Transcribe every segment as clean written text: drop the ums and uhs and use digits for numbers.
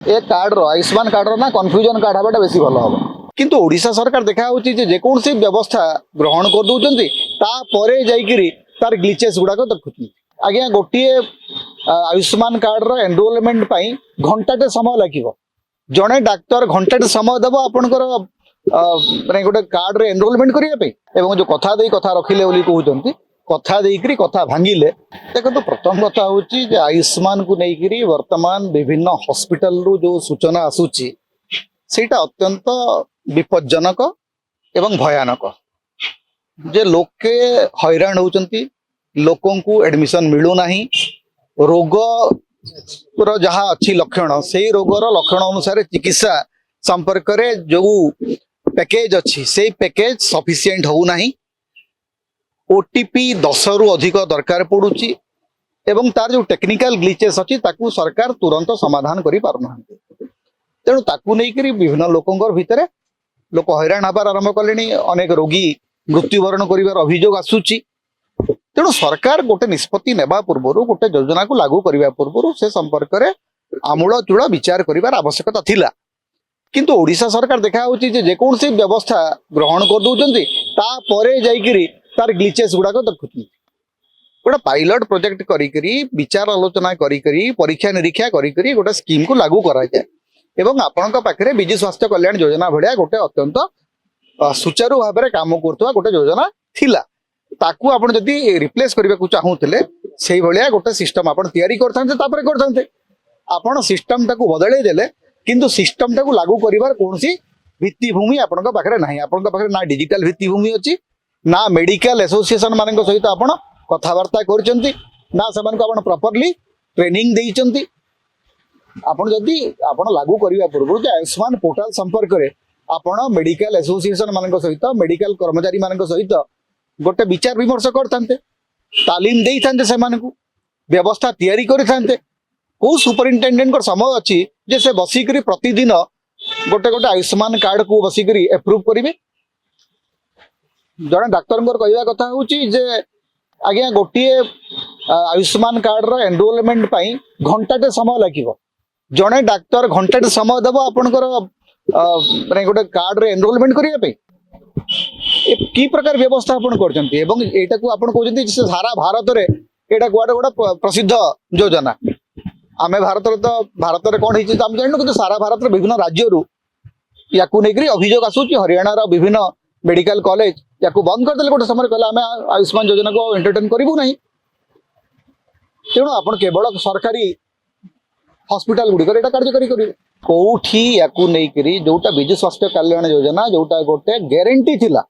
ए card Ayushman card ना confusion card हवाटा बेसी भल हम किंतु ओडिशा सरकार देखा जेकोसी व्यवस्था ग्रहण कर दौरान तार ग्लिचेस गुड़ाक देखुं आज्ञा गोटे आयुष्मान कार्ड एनरोलमेंट घंटाटे समय लगे जड़े डाक्तर घंटाटे समय देव आपणकर माने गोटे कार्ड एनरोलमेंट करने जो कथा दे कथा रखिले कहते कथा देकरी कथा भांगिले देखो प्रथम कथा हूँ आयुष्मान को लेकिन वर्तमान विभिन्न हॉस्पिटल रु जो सूचना आसूची सेटा अत्यंत विपज्जनक एवं भयानक जे लोके हैरान होचंती लोकों को एडमिशन मिलू नहीं रोग जहाँ अच्छी लक्षण से रोगर लक्षण अनुसार चिकित्सा संपर्क रे जो पैकेज अच्छी से पैकेज सफिशिएंट हो नहीं ओटीपी 10 रु अधिक दरकार पड़ुची एवं तार जो टेक्निकल ग्लिचेस अच्छी ताकू सरकार तुरंत समाधान करि पारुना तेणु ताकू नहीं करी विभिन्न लोकों भितर लोक हैरान हबार आरंभ कले अनेक रोगी मृत्युवरण कर अभियोग आसूची तेणु सरकार गोटे निष्पत्ति नेबा पूर्व गोटे योजना को लागू करने पूर्व से संपर्क में आमूल चूल विचार कर आवश्यकता थिला किंतु ओडिशा सरकार देखा जेकोसी व्यवस्था ग्रहण कर दौरान तार ग्लिचेस गुड़ाक देखुं गोटे पायलट प्रोजेक्ट करी विचार आलोचना करी परीक्षा निरीक्षा करी गोटे स्कीम को लागू कराए एवं आपण पाखे विजु स्वास्थ्य कल्याण योजना भाया गोटे अत्यंत सुचारू भाव में काम करथुवा गोटे योजना थिला ताकू आपण जदि रिप्लेस करने को चाहूले से भाया गोटे सिस्टम आपण तैयारी करते आपण सिस्टम टाकू बदल देले किंतु सिस्टम टाकू लागू करिवार कोनसी भित्तिभूमि आपण पाखे ना आपण पाखे ना डिजिटल भित्तिभूमि अच्छी ना मेडिकल एसोसिएशन मान सहित आपण कथबार्ता करचंती ना सेमान को आपण प्रॉपर्ली ट्रेनिंग देइचंती आपण जदि आपण लागू करबा पूर्व आयुष्मान पोर्टल संपर्क रे आपण मेडिकल एसोसिएशन मान सहित मेडिकल कर्मचारी मान सहित गोटे विचार विमर्श करते तालीम दे था से व्यवस्था तैयारी करते कौ सुपरिटेडेंट समय अच्छी जे से बसिक प्रतिदिन गोटे गोटे आयुष्मान कार्ड को बसिक एप्रूव करेंगे जड़े डाक्तर कहवा कथा हूँ आज्ञा गोटे आयुष्मान कार्ड एनरोलमेंट घंटाटे समय लगे जड़े डाक्तर घंटाटे समय देव आपणकर माने गोटे कार्ड एनरोलमेंट करने कि प्रकार व्यवस्था आपण कहते सारा भारत में यहाँ गोटे गोटे प्रसिद्ध योजना आम भारत तो भारत में कौन हो जानू कि सारा भारत विभिन्न राज्यों या अभियोग आसूची हरियाणा विभिन्न मेडिकल कॉलेज या बंद करदे गोटे समय कहला आम आयुष्मान योजना को एंटरटेन करूँ ना तेणु आप केवल सरकारी हॉस्पिटल गुड़िक कार्यकारी करेंगे कौटी या जोटा विजु स्वास्थ्य कल्याण योजना जोटा गोटे ग्यारंटी थिला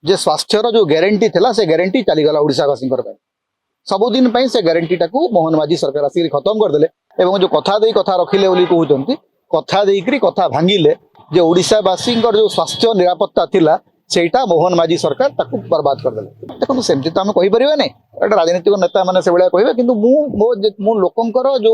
जे स्वास्थ्यर जो ग्यारंटी थिला से ग्यारंटी चलीगला ओडिशावासी सबुदिन से ग्यारंटी टाकू मोहन माझी सरकार आसिक खत्म करदे जो कथा दे कथा रखिले कहते कथा देकरी कथा भांगिले जे ओडिशावासी जो स्वास्थ्य निरापत्ता थिला सेटा मोहन माझी सरकार ताकू बर्बाद करदे देखो सेमती तो आम कहीपर नहीं राजनीतिक नेता मैंने से भाया कहे कि मो लोकंकर जो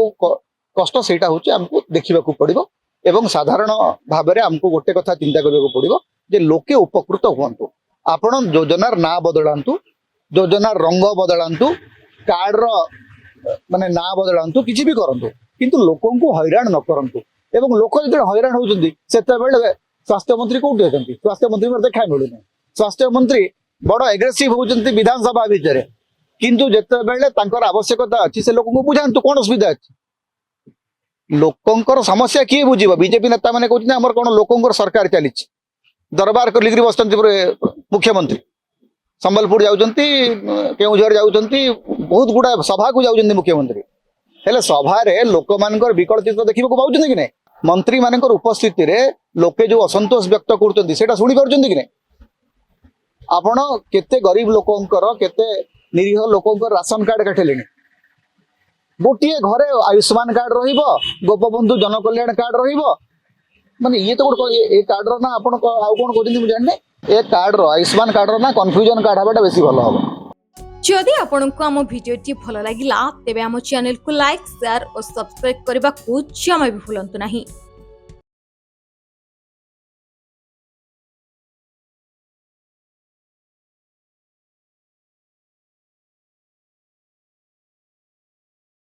कष्ट सेटा हूँ आमको देखा पड़ो एवं साधारण भाव में आमको गोटे कथा चिंता करने पड़ो जे लोके उपकृत हूँ आपण योजनार ना बदलांतु योजनार रंग बदलांतु कार्ड माने ना बदलांतु किसी भी करंतु किंतु लोकों को हैरान न करंतु एवं लोक जो हैरान होउछंती सेतेबेले स्वास्थ्य मंत्री कोठी होचंती स्वास्थ्य मंत्री पर देखा मिलुनी स्वास्थ्य मंत्री बड़ एग्रेसिव होउछंती विधानसभा भितर किंतु जेतेबेले तांकर आवश्यकता अछि से लोकों को बुझांतु कोन असुविधा अछि लोकंकर समस्या किए बुझिबो बीजेपी नेता माने कहउछन हमर कोन लोकंकर सरकार चलीछि दरबार कर लिखि बसतंती मुख्यमंत्री संबलपुर जाउछंती केउझर जाउछंती बहुत गुडा सभा को जाउछंती मुख्यमंत्री हेले सभा रे लोक मानकर विकल चित्र देखिबो को पाउछंती कि नै मंत्री मानकर उपस्थिति रे लोके जो असंतोष व्यक्त करछंती सेटा सुनि पाउछंती कि नै आपण केते गरीब लोकंकर केते निरीह लोकंकर राशन कार्ड काटेलेनी गोटे घरे आयुष्मान कार्ड रहिबो गोपबंधु जनकल्याण कार्ड रहिबो माने ये तो ए कार्ड रो ना आपण आउ कोन कहते मुझे जानने ए कार्ड रो आयुष्मान कार्ड रो ना कन्फ्यूजन कार्ड हबाटा बेसी भलो हो जदि आपण को हम वीडियो टी भलो लागिला तेबे हम चैनल को लाइक शेयर और सब्सक्राइब करबा को जमा भी भूलंतु नहीं।